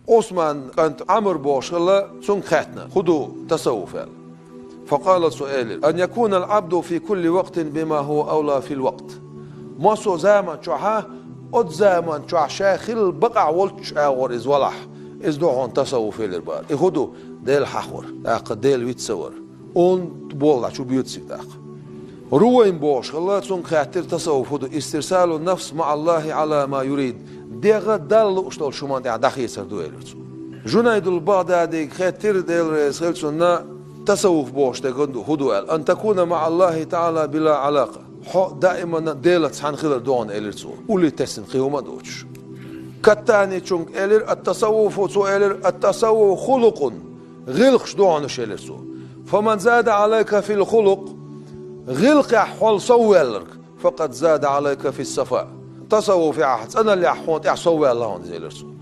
عثمان كانت عمر بوشغلة سن خاتنا خدوا تصوف. فقال سؤال أن يكون العبد في كل وقت بما هو أولى في الوقت. ما سو زمان شوها أد زمان شو شاخل بقع ولش أور إز ولح إز دوهن تصوف البار. يخدوا ديل حخور ديل ويتصور. أون بولا شو بيوتسي داخ. روين بوش الله سون خاطر تصوف هدو استرسال النفس مع الله على ما يريد. ديغا دال اشتول شومان دي داخل سردو إلرسو. جنيد البغدادي خاطر ديل سلسلنا تصوف بوش تقول هدو أن تكون مع الله تعالى بلا علاقة. دائما ديلت حن خلر دون إلرسو. ولي تسن خيوما دوش. كتاني تشونك إلر التصوف سو إلر التصوف خلق غلقش دونش إلرسو. فمن زاد عليك في الخلق غلق حول صوالك فقد زاد عليك في الصفاء. تصوف يا أحد أنا اللي أحوانت يا صوال الله زي الرسول.